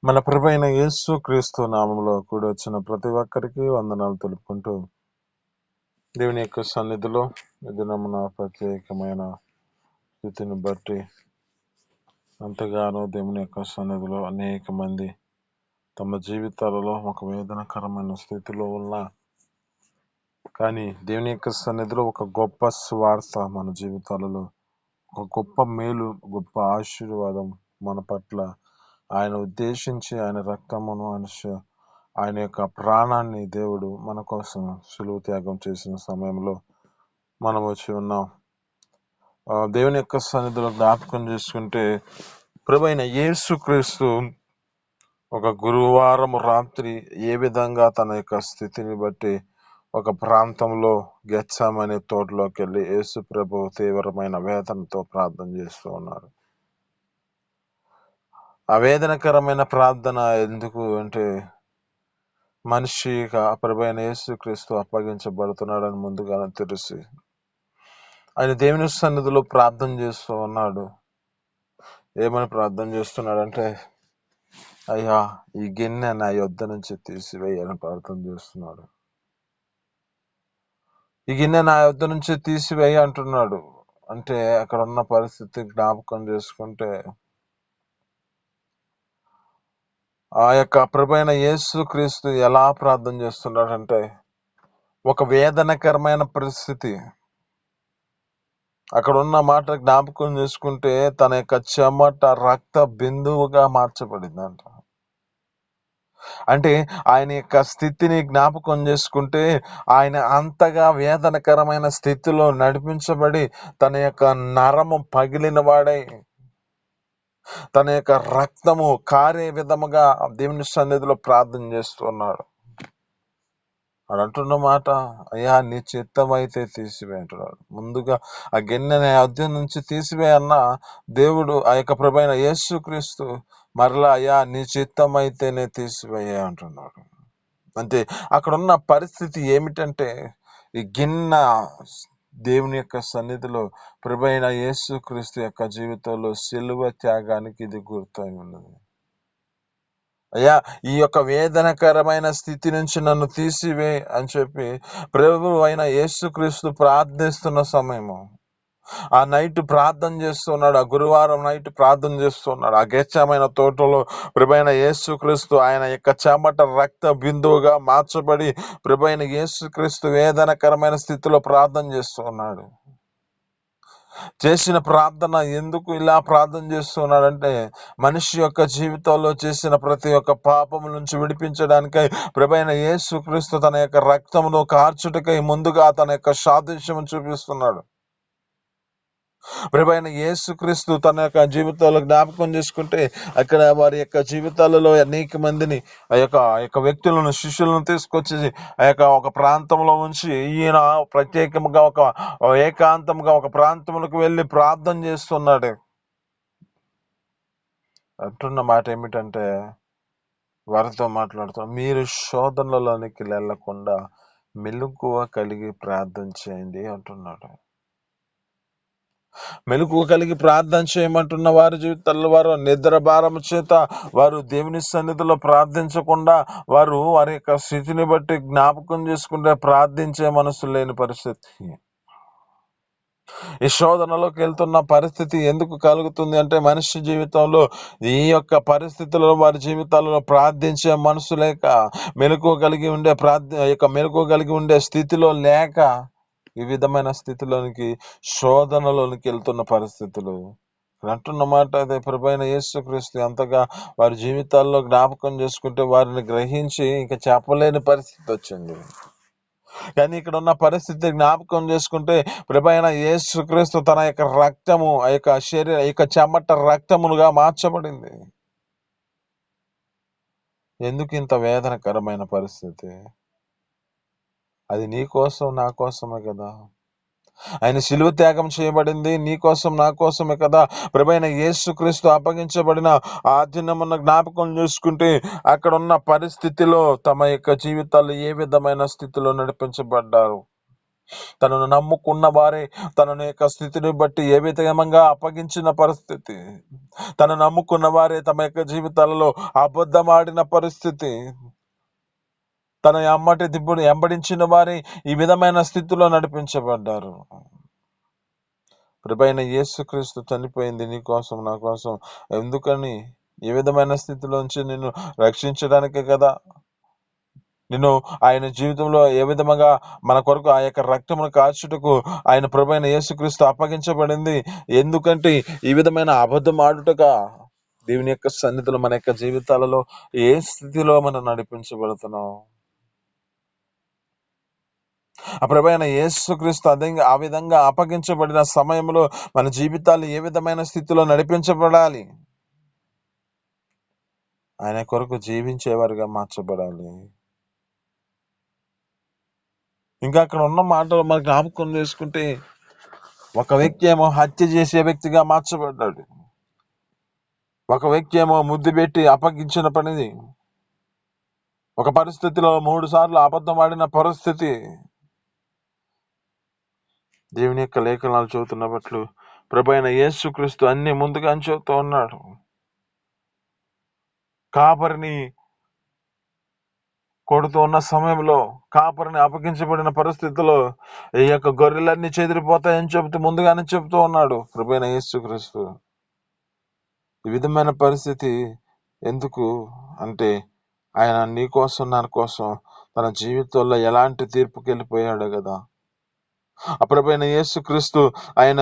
మన ప్రభువైన యేసు క్రీస్తు నామంలో కూడి వచ్చిన ప్రతి ఒక్కరికి వందనాలు తెలుపుకుంటూ, దేవుని యొక్క సన్నిధిలో ఈ దినమున ప్రత్యేకమైన స్థితిని బట్టి ఎంతగానో దేవుని యొక్క సన్నిధిలో అనేక మంది తమ జీవితాలలో ఒక వేదనకరమైన స్థితిలో ఉన్న, కానీ దేవుని యొక్క సన్నిధిలో ఒక గొప్ప స్వార్థ మన జీవితాలలో, ఒక గొప్ప మేలు, గొప్ప ఆశీర్వాదం మన పట్ల ఆయన ఉద్దేశించి ఆయన రక్తమును ఆయన యొక్క ప్రాణాన్ని దేవుడు మన కోసం సులువు త్యాగం చేసిన సమయంలో మనం వచ్చి ఉన్నాం. దేవుని యొక్క సన్నిధిలో జ్ఞాపకం చేసుకుంటే, ప్రభువైన యేసుక్రీస్తు ఒక గురువారం రాత్రి ఏ విధంగా తన యొక్క స్థితిని బట్టి ఒక ప్రాంతంలో గెత్సేమనే తోటలోకి వెళ్ళి యేసు ప్రభు తీవ్రమైన వేదనతో ప్రార్థన చేస్తూ ఉన్నాడు. ఆ వేదనకరమైన ప్రార్థన ఎందుకు అంటే, మనిషిగా ప్రభువైన యేసుక్రీస్తు అప్పగించబడుతున్నాడని ముందుగానే తెలిసి ఆయన దేవుని సన్నిధిలో ప్రార్థన చేస్తూ ఉన్నాడు. ఏమని ప్రార్థన చేస్తున్నాడంటే, అయ్యా ఈ గిన్నె నా యొద్ద నుంచి తీసివేయని ప్రార్థన చేస్తున్నాడు. ఈ గిన్నె నా యొద్ద నుంచి తీసివేయ అంటున్నాడు. అంటే అక్కడ ఉన్న పరిస్థితి జ్ఞాపకం చేసుకుంటే, ఆ యొక్క ప్రభువైన యేసుక్రీస్తు ఎలా ప్రార్థన చేస్తున్నాడంటే, ఒక వేదనకరమైన పరిస్థితి, అక్కడ ఉన్న మాట జ్ఞాపకం చేసుకుంటే తన యొక్క చెమట రక్త బిందువుగా మార్చబడిందంట. అంటే ఆయన యొక్క స్థితిని జ్ఞాపకం చేసుకుంటే ఆయన అంతగా వేదనకరమైన స్థితిలో నడిపించబడి తన యొక్క నరము పగిలిన వాడై తన యొక్క రక్తము కారే విధముగా దేవుని సన్నిధిలో ప్రార్థన చేస్తున్నాడు. వాడు అంటున్న మాట, అయ్యా నీ చిత్తం అయితే తీసివే అంటున్నాడు. ముందుగా ఆ గిన్నె అద్దె నుంచి తీసివే అన్న దేవుడు ఆ యొక్క ప్రభువైన యేసుక్రీస్తు మరలా అయ్యా నీ చిత్తం అయితేనే తీసివేయ అంటున్నాడు. అంటే అక్కడ ఉన్న పరిస్థితి ఏమిటంటే, ఈ గిన్నె దేవుని యొక్క సన్నిధిలో ప్రభువైన యేసుక్రీస్తు యొక్క జీవితంలో సిలువ త్యాగానికి ఇది గుర్తై ఉన్నది. అయ్యా ఈ యొక్క వేదనకరమైన స్థితి నుంచి నన్ను తీసివే అని చెప్పి ప్రభువు అయిన యేసుక్రీస్తు ప్రార్థిస్తున్న సమయము, ఆ నైట్ ప్రార్థన చేస్తున్నాడు. ఆ గురువారం నైట్ ప్రార్థన చేస్తున్నాడు. ఆ గెత్సేమనే తోటలో ప్రభువైన యేసుక్రీస్తు ఆయన యొక్క చెమట రక్త బిందువుగా మార్చబడి ప్రభువైన యేసుక్రీస్తు వేదనకరమైన స్థితిలో ప్రార్థన చేస్తున్నాడు. చేసిన ప్రార్థన ఎందుకు ఇలా ప్రార్థన చేస్తున్నాడంటే, మనిషి యొక్క జీవితంలో చేసిన ప్రతి ఒక్క పాపం నుంచి విడిపించడానికై ప్రభువైన యేసుక్రీస్తు తన యొక్క రక్తమును కార్చుటకై ముందుగా తన యొక్క సాదృశ్యం చూపిస్తున్నాడు. ప్రభువైన యేసుక్రీస్తు తన యొక్క జీవితాల్లో జ్ఞాపకం చేసుకుంటే, అక్కడ వారి యొక్క జీవితాలలో అనేక మందిని ఆ యొక్క వ్యక్తులను, శిష్యులను తీసుకొచ్చి ఆ యొక్క ఒక ప్రాంతంలో ఉంచి ఈయన ప్రత్యేకంగా ఏకాంతంగా ఒక ప్రాంతంలోకి వెళ్ళి ప్రార్థన చేస్తున్నాడు. అంటున్న మాట ఏమిటంటే, వారితో మాట్లాడుతున్నాడు, మీరు శోధనలోనికి వెళ్ళకుండా మెలకువ కలిగి ప్రార్థన చేయండి అంటున్నాడు. మెలకువ కలిగి ప్రార్థన చేయమంటున్న వారి జీవితాల్లో వారు నిద్ర భారము చేత వారు దేవుని సన్నిధిలో ప్రార్థించకుండా వారి యొక్క స్థితిని బట్టి జ్ఞాపకం చేసుకుంటే ప్రార్థించే మనసు లేని పరిస్థితి. ఈ శోధనలోకి వెళ్తున్న పరిస్థితి ఎందుకు కలుగుతుంది అంటే, మనిషి జీవితంలో ఈ యొక్క పరిస్థితుల్లో వారి జీవితాలలో ప్రార్థించే మనసు లేక, మెలకువ కలిగి ఉండే స్థితిలో లేక ఈ విధమైన స్థితిలోనికి, శోధనలోనికి వెళ్తున్న పరిస్థితులు. అంటున్న మాట అదే, ప్రభువైన యేసుక్రీస్తు ఎంతగా వారి జీవితాల్లో జ్ఞాపకం చేసుకుంటే వారిని గ్రహించి ఇంకా చెప్పలేని పరిస్థితి వచ్చింది. కానీ ఇక్కడ ఉన్న పరిస్థితి జ్ఞాపకం చేసుకుంటే, ప్రభువైన యేసుక్రీస్తు తన యొక్క రక్తము ఆ యొక్క చెమట రక్తమునుగా మార్చబడింది. ఎందుకు ఇంత వేదనకరమైన పరిస్థితి? అది నీ కోసం నా కోసమే కదా. ఆయన సిలువ త్యాగం చేయబడింది నీ కోసం నా కోసమే కదా. ప్రభువైన యేసుక్రీస్తు అప్పగించబడిన ఆ దినమున జ్ఞాపకం చేసుకుంటే, అక్కడ ఉన్న పరిస్థితిలో తమ యొక్క జీవితాలు ఏ విధమైన స్థితిలో నడిపించబడ్డారు. తనను నమ్ముకున్న వారే తనను యొక్క స్థితిని బట్టి ఏ విధంగా అప్పగించిన పరిస్థితి, తను నమ్ముకున్న వారే తమ యొక్క జీవితాలలో అబద్ధమాడిన పరిస్థితి, తన అమ్మటి దిబ్బును ఎంబడించిన వారే ఈ విధమైన స్థితిలో నడిపించబడ్డారు. ప్రభువైన యేసుక్రీస్తు చనిపోయింది నీ కోసం, నా కోసం. ఎందుకని? ఏ విధమైన స్థితిలోంచి నిన్ను రక్షించడానికే కదా. నిన్ను ఆయన జీవితంలో ఏ విధముగా మన కొరకు ఆ యొక్క రక్తమును కార్చుటకు ఆయన ప్రభువైన యేసుక్రీస్తు అప్పగించబడింది. ఎందుకంటే ఈ విధమైన అబద్ధం ఆడుటగా దేవుని యొక్క సన్నిధిలో మన యొక్క జీవితాలలో ఏ స్థితిలో మనం నడిపించబడుతున్నాం. ఆ ప్రభువైన యేసుక్రీస్తు ఆ విధంగా అప్పగించబడిన సమయంలో మన జీవితాలు ఏ విధమైన స్థితిలో నడిపించబడాలి? ఆయన కొరకు జీవించేవారుగా మార్చబడాలి. ఇంకా అక్కడ ఉన్న మాటలు మనకు జ్ఞాపకం చేసుకుంటే, ఒక వ్యక్తి ఏమో హత్య చేసే వ్యక్తిగా మార్చబడ్డాడు, ఒక వ్యక్తి ఏమో ముద్దు పెట్టి అప్పగించిన పనిది, ఒక పరిస్థితిలో 3 సార్లు అబద్ధం ఆడిన పరిస్థితి. దేవుని యొక్క లేఖనాలు చదువుతున్నట్లు ప్రభువైన యేసుక్రీస్తు అన్ని ముందుగా చెబుతూ ఉన్నాడు. కాపరిని కొడుతూ ఉన్న సమయంలో, కాపరిని అప్పగించబడిన పరిస్థితిలో ఈ యొక్క గొర్రెలన్నీ చెదిరిపోతాయని చెబుతూ ముందుగానే చెబుతూ ఉన్నాడు ప్రభువైన యేసుక్రీస్తు. ఈ విధమైన పరిస్థితి ఎందుకు అంటే, ఆయన నీ కోసం నా కోసం తన జీవితంలో ఎలాంటి తీర్పుకి వెళ్ళిపోయాడు కదా. ప్రభువైన యేసుక్రీస్తు ఆయన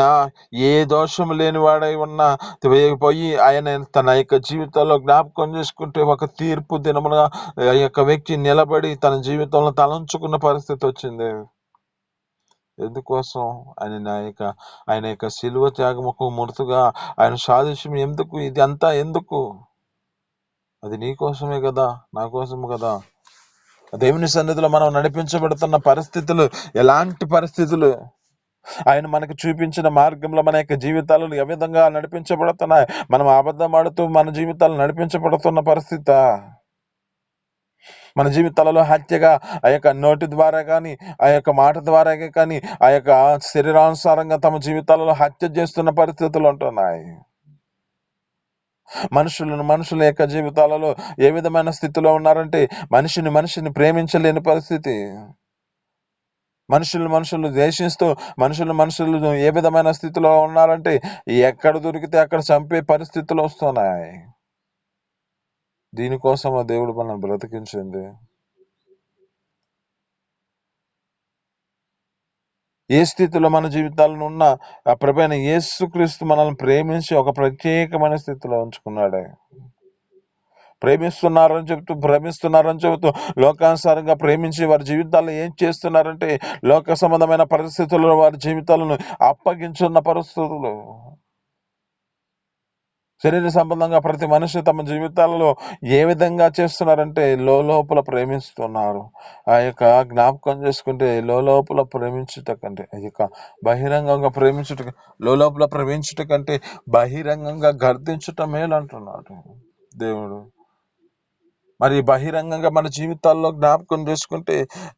ఏ దోషం లేని వాడై ఉన్నా పోయి ఆయన తన యొక్క జీవితంలో జ్ఞాపకం చేసుకుంటే ఒక తీర్పు దినముగా ఆ యొక్క వ్యక్తి నిలబడి తన జీవితంలో తలంచుకున్న పరిస్థితి వచ్చింది. ఎందుకోసం? ఆయన యొక్క శిలువ త్యాగముకు ముర్తుగా ఆయన సాదృశ్యం ఎందుకు? ఇది అంతా ఎందుకు? అది నీ కోసమే కదా, నా కోసమే కదా. దేవుని సన్నిధిలో మనం నడిపించబడుతున్న పరిస్థితులు ఎలాంటి పరిస్థితులు? ఆయన మనకు చూపించిన మార్గంలో మన యొక్క జీవితాలను ఏ విధంగా నడిపించబడుతున్నాయి? మనం అబద్ధం ఆడుతూ మన జీవితాలు నడిపించబడుతున్న పరిస్థితి. మన జీవితాలలో హత్యగా ఆ యొక్క నోటి ద్వారా కానీ, ఆ యొక్క మాట ద్వారా కానీ, ఆ యొక్క శరీరానుసారంగా తమ జీవితాలలో హత్య చేస్తున్న పరిస్థితులు ఉంటున్నాయి. మనుషుల యొక్క జీవితాలలో ఏ విధమైన స్థితిలో ఉన్నారంటే, మనిషిని ప్రేమించలేని పరిస్థితి. మనుషులు ద్వేషిస్తూ మనుషులు ఏ విధమైన స్థితిలో ఉన్నారంటే, ఎక్కడ దొరికితే అక్కడ చంపే పరిస్థితులు వస్తున్నాయి. దీనికోసం దేవుడు మనం బ్రతికించింది. ఏ స్థితిలో మన జీవితాలను ఉన్న ఆ ప్రభువైన యేసుక్రీస్తు మనల్ని ప్రేమించి ఒక ప్రత్యేకమైన స్థితిలో ఉంచుకున్నాడు. ప్రేమిస్తున్నారని చెబుతూ లోకానుసారంగా ప్రేమించి వారి జీవితాల్లో ఏం చేస్తున్నారంటే, లోక సంబంధమైన పరిస్థితుల్లో వారి జీవితాలను అప్పగించున్న పరిస్థితులు. శరీర సంబంధంగా ప్రతి మనిషి తమ జీవితాలలో ఏ విధంగా చేస్తున్నారంటే, లోపల ప్రేమిస్తున్నారు. ఆ యొక్క జ్ఞాపకం చేసుకుంటే, లోపల ప్రేమించుట కంటే, ఈ యొక్క బహిరంగంగా లోపల ప్రేమించుట కంటే బహిరంగంగా గర్దించుట మేలు అంటున్నాడు దేవుడు. మరి బహిరంగంగా మన జీవితాల్లో జ్ఞాపకం చేసుకుంటే,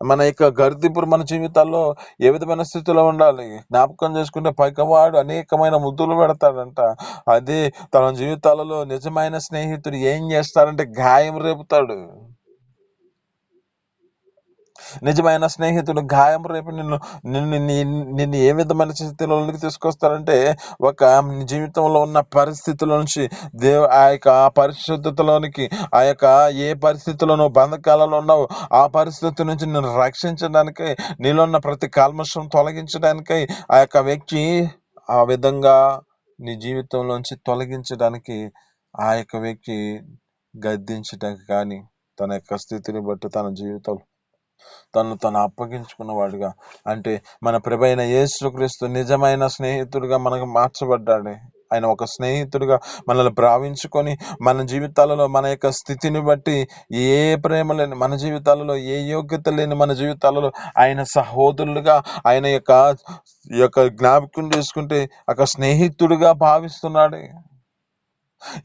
మన యొక్క గర్దింపులు మన జీవితాల్లో ఏ విధమైన స్థితిలో ఉండాలి? జ్ఞాపకం చేసుకుంటే పైకవాడు అనేకమైన ముద్దులు పెడతాడంట. అదే తన జీవితాలలో నిజమైన స్నేహితుడు ఏం చేస్తాడంటే గాయం రేపుతాడు. నిజమైన స్నేహితుడు గాయం రేపు నిన్ను ఏ విధమైన స్థితిలోనికి తీసుకొస్తారంటే, ఒక జీవితంలో ఉన్న పరిస్థితుల నుంచి ఆ యొక్క పరిశుద్ధతలోనికి, ఆ యొక్క ఏ పరిస్థితుల్లో బంధకాలలో ఉన్నావు ఆ పరిస్థితి నుంచి నిన్ను రక్షించడానికై, నీలో ఉన్న ప్రతి కల్మషం తొలగించడానికై ఆ యొక్క వ్యక్తి ఆ విధంగా నీ జీవితంలోంచి తొలగించడానికి ఆ యొక్క వ్యక్తి గద్దించడానికి కానీ, తన యొక్క స్థితిని బట్టి తన జీవితం తను అప్పగించుకున్నవాడుగా, అంటే మన ప్రభువైన యేసుక్రీస్తు నిజమైన స్నేహితుడిగా మనకు మార్చబడ్డాడు. ఆయన ఒక స్నేహితుడిగా మనల్ని భావించుకొని మన జీవితాలలో మన యొక్క స్థితిని బట్టి ఏ ప్రేమ లేని మన జీవితాలలో, ఏ యోగ్యత లేని మన జీవితాలలో ఆయన సహోదరులుగా ఆయన యొక్క జ్ఞాపకం చేసుకుంటే ఒక స్నేహితుడిగా భావిస్తున్నాడు.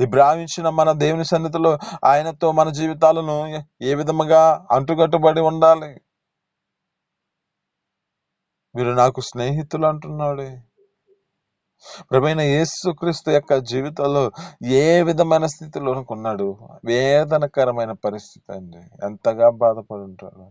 ఈ భావించిన మన దేవుని సన్నిధిలో ఆయనతో మన జీవితాలను ఏ విధముగా అంటుకట్టుబడి ఉండాలి? మీరు నాకు స్నేహితులు అంటున్నాడే. ప్రభువైన యేసుక్రీస్తు యొక్క జీవితంలో ఏ విధమైన స్థితిలోనికి ఉన్నాడు? వేదనకరమైన పరిస్థితి అండి. ఎంతగా బాధపడి ఉంటాడు.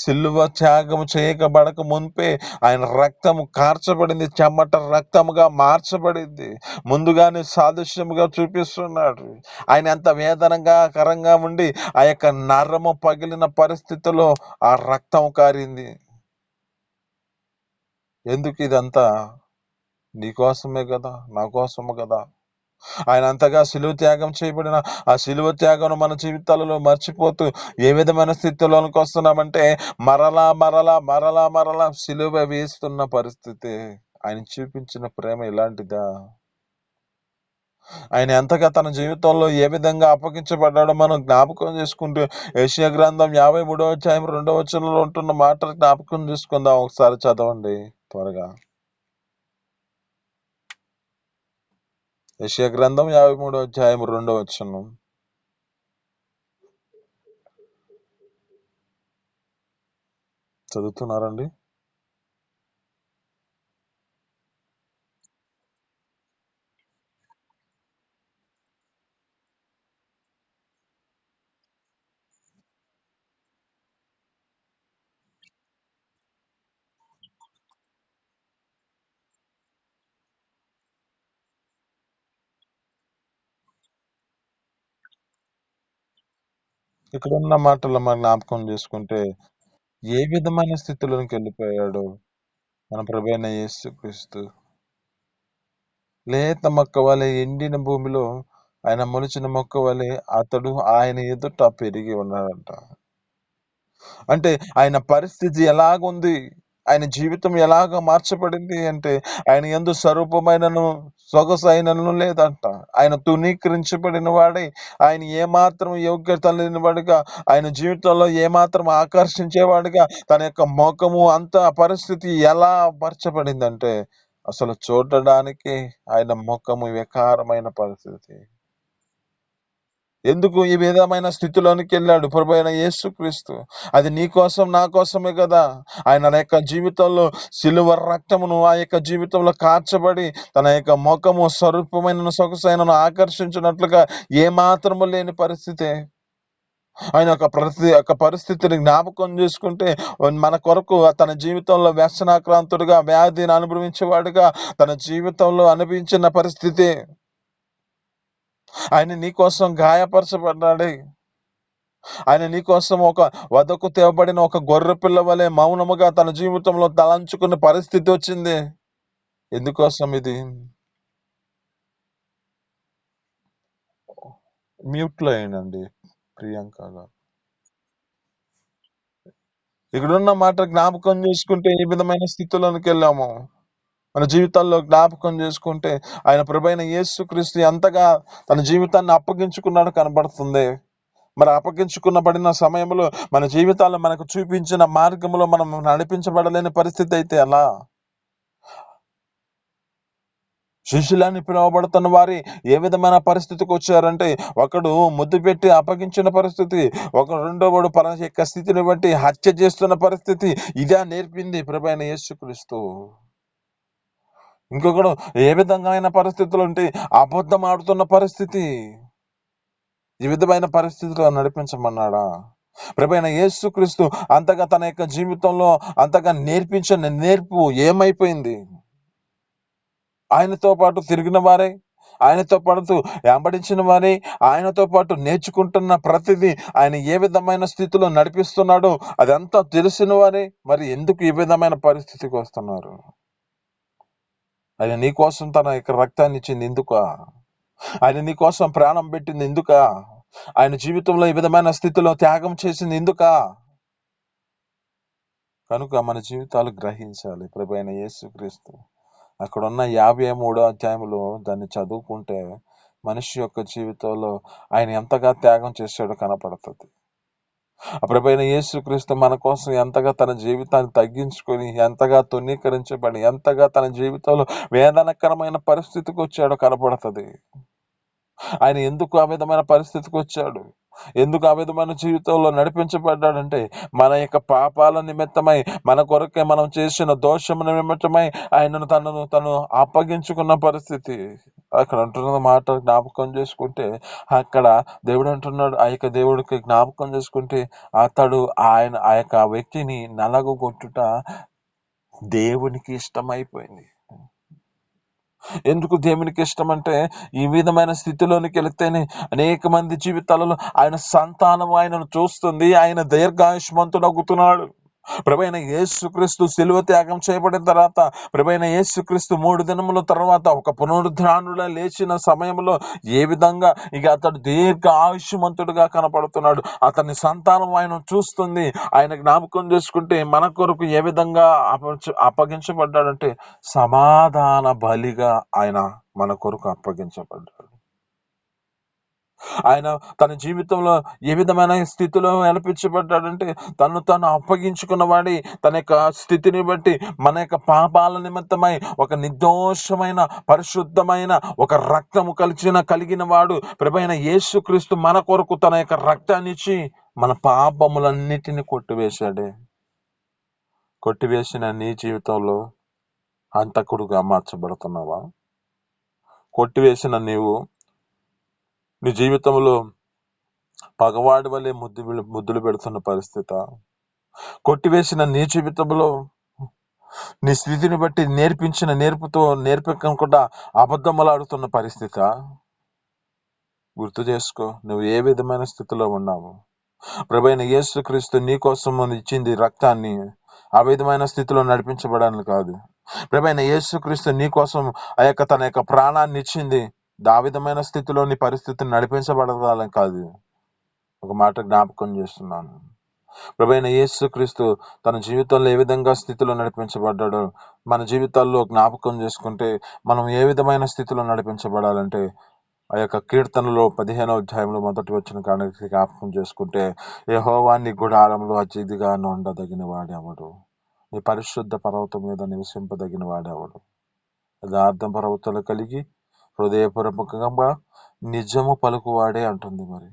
సిలువ త్యాగం చేయబడక మున్పే ఆయన రక్తము కార్చబడింది. చెమట రక్తముగా మార్చబడింది. ముందుగానే సాదృశ్యముగా చూపిస్తున్నాడు. ఆయన ఎంత వేదనగా కరంగా ఉండి ఆ యొక్క నరము పగిలిన పరిస్థితిలో ఆ రక్తం కారింది. ఎందుకు ఇదంతా? నీ కోసమే గదా! నా కోసము గదా! ఆయన అంతగా సిలువ త్యాగం చేయబడిన ఆ సిలువ త్యాగం మన జీవితాలలో మర్చిపోతూ ఏ విధమైన స్థితిలోనికి వస్తున్నామంటే మరలా సిలువ వేస్తున్న పరిస్థితి. ఆయన చూపించిన ప్రేమ ఇలాంటిదా? ఆయన ఎంతగా తన జీవితంలో ఏ విధంగా అప్పగించబడ్డాడో మనం జ్ఞాపకం చేసుకుంటూ యెషయా గ్రంథం 53వ అధ్యాయం 2వ వచనంలో ఉంటున్న మాటలు జ్ఞాపకం చేసుకుందాం. ఒకసారి చదవండి త్వరగా. యెషయా గ్రంథం 53వ అధ్యాయం 2వ వచనం. చదువుతున్నారండి? ఇక్కడున్న మాటలు మనం జ్ఞాపకం చేసుకుంటే ఏ విధమైన స్థితిలోనికి వెళ్ళిపోయాడు మన ప్రభువైన యేసుక్రీస్తు. లేత మొక్క వలె ఎండిన భూమిలో ఆయన మొలిచిన మొక్క వలె ఆయన ఎదుట పెరిగి ఉన్నాడంట. అంటే ఆయన పరిస్థితి ఎలాగుంది? ఆయన జీవితం ఎలాగ మార్చబడింది అంటే, ఆయన యందు స్వరూపమైనను, సొగసైనను లేదంట. ఆయన తునీకరించబడిన వాడై, ఆయన ఏమాత్రం యోగ్యత లేనివాడుగా, ఆయన జీవితంలో ఏమాత్రం ఆకర్షించేవాడుగా, తన యొక్క మొఖము అంతా పరిస్థితి ఎలా పరచబడిందంటే, అసలు చూడడానికి ఆయన మొఖము వికారమైన పరిస్థితి. ఎందుకు ఈ విధమైన స్థితిలోనికెళ్ళాడు ప్రభువైన యేసుక్రీస్తు? అది నీ కోసం, నా కోసమే గదా! ఆయన యొక్క జీవితంలో సిలువ రక్తమును ఆ యొక్క జీవితంలో కార్చబడి, తన యొక్క మొఖము స్వరూపమైనను, సొగసైనను ఆకర్షించినట్లుగా ఏమాత్రము లేని పరిస్థితే. ఆయన యొక్క పరిస్థితిని జ్ఞాపకం చేసుకుంటే, మన కొరకు తన జీవితంలో వ్యసనాక్రాంతుడుగా, వ్యాధిని అనుభవించేవాడుగా, తన జీవితంలో అనిపించిన పరిస్థితి. ఆయన నీ కోసం గాయపరచబడ్డాడే. ఆయన నీకోసం ఒక వధకు తేవబడిన ఒక గొర్రె పిల్ల వలె మౌనముగా తన జీవితంలో తలంచుకునే పరిస్థితి వచ్చింది. ఎందుకోసం ఇది? మ్యూట్‌లో ఎయండండి ప్రియాంక గారు. ఇక్కడున్న మాట జ్ఞాపకం చేసుకుంటే ఏ విధమైన స్థితిలోనికెళ్ళామో, మన జీవితాల్లో జ్ఞాపకం చేసుకుంటే, ఆయన ప్రభువైన యేసుక్రీస్తు ఎంతగా తన జీవితాన్ని అప్పగించుకున్నాడో కనబడుతుంది. మరి అప్పగించుకునబడిన సమయంలో మన జీవితాల్లో మనకు చూపించిన మార్గంలో మనం నడిపించబడలేని పరిస్థితి అయితే ఎలా? శిష్యులని పిలువబడుతున్న వారి ఏ విధమైన పరిస్థితికొచ్చారంటే, ఒకడు ముద్దు పెట్టి అప్పగించిన పరిస్థితి, రెండోవాడు యొక్క స్థితిని బట్టి హత్య చేస్తున్న పరిస్థితి. ఇదా నేర్పింది ప్రభువైన యేసుక్రీస్తు. ఇంకొకడు ఏ విధమైన పరిస్థితులుంటే అబద్ధం ఆడుతున్న పరిస్థితి. ఈ విధమైన పరిస్థితిలో నడిపించమన్నాడా? ప్రభువైన యేసుక్రీస్తు అంతగా తన యొక్క జీవితంలో అంతగా నేర్పించిన నేర్పు ఏమైపోయింది? ఆయనతో పాటు తిరిగిన వారే, ఆయనతో పాటు వెంబడించిన వారే, ఆయనతో పాటు నేర్చుకుంటున్న ప్రతిదీ ఆయన ఏ విధమైన స్థితిలో నడిపిస్తున్నాడో అదంతా తెలిసిన వారే మరి ఎందుకు ఈ విధమైన పరిస్థితికి వస్తున్నారు? ఆయన నీ కోసం తన యొక్క రక్తాన్ని ఇచ్చింది ఎందుకా? ఆయన నీ కోసం ప్రాణం పెట్టింది ఎందుకా? ఆయన జీవితంలో ఈ విధమైన స్థితిలో త్యాగం చేసింది ఎందుకా? కనుక మన జీవితాలు గ్రహించాలి ప్రభువైన యేసుక్రీస్తు. అక్కడున్న 53వ అధ్యాయంలో దాన్ని చదువుకుంటే మనిషి యొక్క జీవితంలో ఆయన ఎంతగా త్యాగం చేశాడో కనపడుతది. ప్రభువైన యేసుక్రీస్తు మన కోసం ఎంతగా తన జీవితాన్ని తగ్గించుకొని, ఎంతగా తునీకరించబడి, ఎంతగా తన జీవితంలో వేదనకరమైన పరిస్థితికొచ్చాడో కనపడతది. ఆయన ఎందుకు ఆ విధమైన పరిస్థితికొచ్చాడు? ఎందుకు ఆ విధమైన జీవితంలో నడిపించబడ్డాడంటే మన యొక్క పాపాల నిమిత్తమై, మన కొరకే మనం చేసిన దోషము నిమిత్తమై ఆయనను తను అప్పగించుకున్న పరిస్థితి. అక్కడ అంటున్న మాట జ్ఞాపకం చేసుకుంటే, అక్కడ దేవుడు అంటున్నాడు, ఆ యొక్క దేవుడికి జ్ఞాపకం చేసుకుంటే అతడు ఆ యొక్క వ్యక్తిని నలగగొట్టుట దేవునికి ఇష్టమైపోయింది. ఎందుకు దేవునికి ఇష్టం అంటే, ఈ విధమైన స్థితిలోనికి వెళితేనే అనేక మంది జీవితాలలో ఆయన సంతానం ఆయనను చూస్తుంది, ఆయన దీర్ఘాయుష్మంతుడగుతున్నాడు. ప్రభువైన యేసుక్రీస్తు సిలువ త్యాగం చేయబడిన తర్వాత, ప్రభువైన యేసుక్రీస్తు 3 దినముల తర్వాత ఒక పునరుద్ధానుడుగా లేచిన సమయంలో ఏ విధంగా ఇక అతడు దీర్ఘ ఆయుష్మంతుడుగా కనపడుతున్నాడు. అతని సంతానం ఆయన చూస్తుంది. ఆయన జ్ఞాపకం చేసుకుంటే మన కొరకు ఏ విధంగా అప్పగించబడ్డాడంటే, సమాధాన బలిగా ఆయన మన కొరకు అప్పగించబడ్డాడు. ఆయన తన జీవితంలో ఏ విధమైన స్థితిలో నిలపించబడ్డాడంటే, తను అప్పగించుకున్న వాడి తన యొక్క స్థితిని బట్టి మన యొక్క పాపాల నిమిత్తమై ఒక నిర్దోషమైన పరిశుద్ధమైన ఒక రక్తము కలిగిన వాడు ప్రభువైన యేసుక్రీస్తు మన కొరకు తన యొక్క రక్తాన్ని ఇచ్చి మన పాపములన్నిటిని కొట్టివేసిన నీ జీవితంలో హంతకుడుగా మార్చబడుతున్నావా? కొట్టివేసిన నీవు నీ జీవితంలో పగవాడి వలె ముద్దులు పెడుతున్న పరిస్థితి. కొట్టివేసిన నీ జీవితంలో నీ స్థితిని బట్టి నేర్పించిన నేర్పించకుండా అబద్ధములాడుతున్న పరిస్థితి. గుర్తు చేసుకో, నువ్వు ఏ విధమైన స్థితిలో ఉన్నావు. ప్రభువైన యేసుక్రీస్తు నీ కోసం ఇచ్చింది రక్తాన్ని ఆ విధమైన స్థితిలో నడిపించబడాలని కాదు. ప్రభువైన యేసుక్రీస్తు నీ కోసం తన యొక్క ప్రాణాన్ని ఇచ్చింది ఆ విధమైన స్థితిలో నీ పరిస్థితిని నడిపించబడాలని కాదు. ఒక మాట జ్ఞాపకం చేస్తున్నాను. ప్రభువైన యేసుక్రీస్తు తన జీవితంలో ఏ విధంగా స్థితిలో నడిపించబడ్డాడో మన జీవితాల్లో జ్ఞాపకం చేసుకుంటే, మనం ఏ విధమైన స్థితిలో నడిపించబడాలంటే, ఆ యొక్క కీర్తనలో 15వ అధ్యాయంలో మొదటి వచ్చిన కాడికి జ్ఞాపకం చేసుకుంటే, యెహోవా నీ గుడారంలో అతిథిగా ఉండదగిన వాడెవడు, నీ పరిశుద్ధ పర్వతం మీద నివసింపదగిన వాడెవడు, యథార్థ ప్రవర్తన కలిగి హృదయపూర్వకంగా నిజము పలుకువాడే అంటుంది. మరి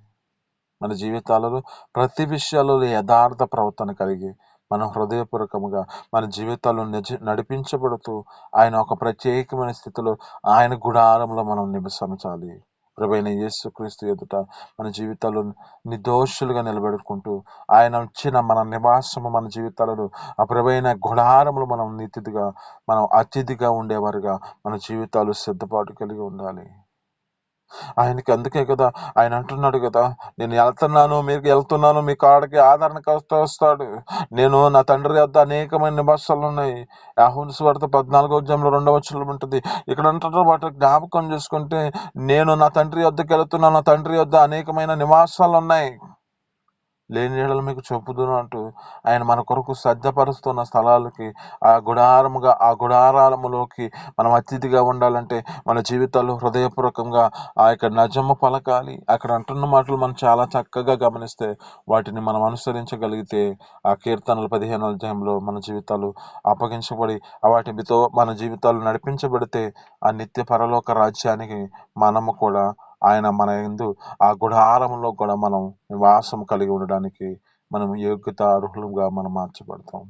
మన జీవితాలలో ప్రతి విషయాలలో యథార్థ ప్రవర్తన కలిగి మనం హృదయపూర్వకముగా మన జీవితాల్లో నడిపించబడుతూ ఆయన ఒక ప్రత్యేకమైన స్థితిలో ఆయన గుడారంలో మనం నివసించాలి. ప్రభువైన యేసుక్రీస్తు ఎదుట మన జీవితాల్లో నిర్దోషులుగా నిలబెడుకుంటూ ఆయన ఇచ్చిన మన నివాసము మన జీవితాలలో ఆ ప్రభువైన గుడారములు మనం అతిథిగా ఉండేవారుగా మన జీవితాలు సిద్ధపాటు కలిగి ఉండాలి. ఆయనకి అందుకే కదా ఆయన అంటున్నాడు కదా, నేను వెళ్తున్నాను మీ కాడికి ఆదరణకర్త వస్తాడు. నేను నా తండ్రి వద్ద అనేకమైన నివాసాలు ఉన్నాయి. యోహాను సువార్త 14వ అధ్యాయంలో 2వ వచనంలో ఉంటుంది. ఇక్కడ అంటున్న మాట జ్ఞాపకం చేసుకుంటే, నేను నా తండ్రి వద్దకు వెళుతున్నాను, నా తండ్రి వద్ద అనేకమైన నివాసాలు ఉన్నాయి, లేని నీడలు మీకు చూపుదును అంటూ ఆయన మన కొరకు సిద్ధపరుస్తున్న స్థలాలకి ఆ గుడారాలములోకి మనం అతిథిగా ఉండాలంటే మన జీవితాల్లో హృదయపూర్వకంగా ఆ యొక్క నిజము పలకాలి. అక్కడ అంటున్న మాటలు మనం చాలా చక్కగా గమనిస్తే వాటిని మనం అనుసరించగలిగితే ఆ కీర్తనలు 15వ అధ్యాయంలో మన జీవితాలు అప్పగించబడి వాటితో మన జీవితాలు నడిపించబడితే ఆ నిత్య పరలోక రాజ్యానికి మనము కూడా ఆయన మన యందు ఆ గుడారంలో కూడా మనం నివాసం కలిగి ఉండడానికి మనం యోగ్యత అర్హులుగా మనం మార్చబడతాం.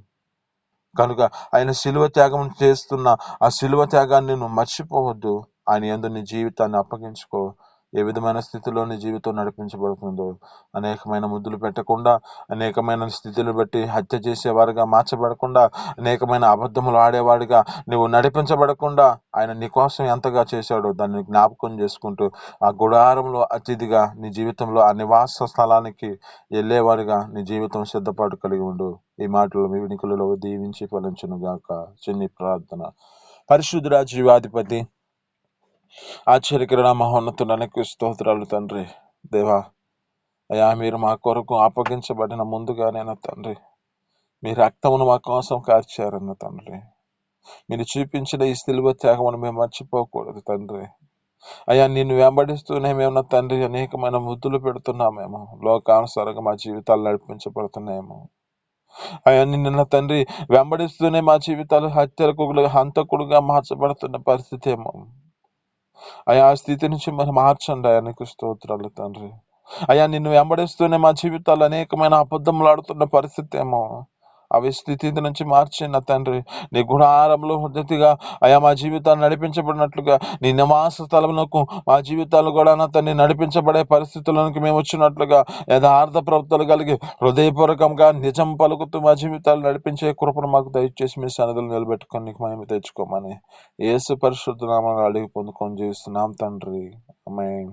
కనుక ఆయన శిలువ త్యాగం చేస్తున్న ఆ శిలువ త్యాగాన్ని నువ్వు మర్చిపోవద్దు. ఆయన యందు నీ జీవితాన్ని అప్పగించుకో. ఏ విధమైన స్థితిలో నీ జీవితం నడిపించబడుతుందో, అనేకమైన ముద్దులు పెట్టకుండా, అనేకమైన స్థితిని బట్టి హత్య చేసేవారుగా మార్చబడకుండా, అనేకమైన అబద్ధములు ఆడేవాడిగా నువ్వు నడిపించబడకుండా ఆయన నీ కోసం ఎంతగా చేశాడో దాన్ని జ్ఞాపకం చేసుకుంటూ ఆ గుడారంలో అతిథిగా నీ జీవితంలో ఆ నివాస స్థలానికి వెళ్ళేవాడిగా నీ జీవితం సిద్ధపాటు కలిగి ఉండు. ఈ మాటలు మీ వినికులలో దీవించి ఫలించును గాక. చిన్ని ప్రార్థన. పరిశుద్ధుడా, జీవాధిపతి, ఆశ్చర్యకరణ మహోన్నతుడానికి స్తోత్రాలు తండ్రి. దేవా అయ్యా, మీరు మా కొరకు అప్పగించబడిన ముందుగానే తండ్రి మీ రక్తమును మా కోసం కార్చారన్న తండ్రి. మీరు చూపించిన ఈ సిలువ త్యాగమును మేము మర్చిపోకూడదు తండ్రి. అయ్యా, నిన్ను వెంబడిస్తూనే మేము తండ్రి అనేకమైన ముద్దులు పెడుతున్నామేమో, లోకానుసారంగా మా జీవితాలు నడిపించబడుతున్నాయేమో. అయ్యా, నిన్న తండ్రి వెంబడిస్తూనే మా జీవితాలు హంతకుడుగా మార్చబడుతున్న పరిస్థితి ఏమో. అయ్యా, ఆ స్థితి నుంచి మనం మార్చండి. ఆయనకు స్తోత్రాలు తండ్రి. అయ్యా నిన్ను వెంబడిస్తూనే మా జీవితాలు అనేకమైన అబద్ధములు ఆడుతున్న పరిస్థితి ఏమో అవి స్థితి నుంచి మార్చి నా తండ్రి నీ గుడారంలో హృదయగా అయా మా జీవితాలు నడిపించబడినట్లుగా నీ నివాస స్థలమునకు మా జీవితాలు కూడా నా తండ్రి నడిపించబడే పరిస్థితులకు మేము వచ్చినట్లుగా యథార్థ ప్రవృత్తులు కలిగి హృదయపూర్వకంగా నిజం పలుకుతూ మా జీవితాలు నడిపించే కృపను మాకు దయచేసి మీ సన్నిధులు నిలబెట్టుకొని నీకు మేము తెచ్చుకోమని యేసు పరిశుద్ధ నామములో అడిగి పొందుకొని జీవిస్తున్నాం తండ్రి ఆమేన్.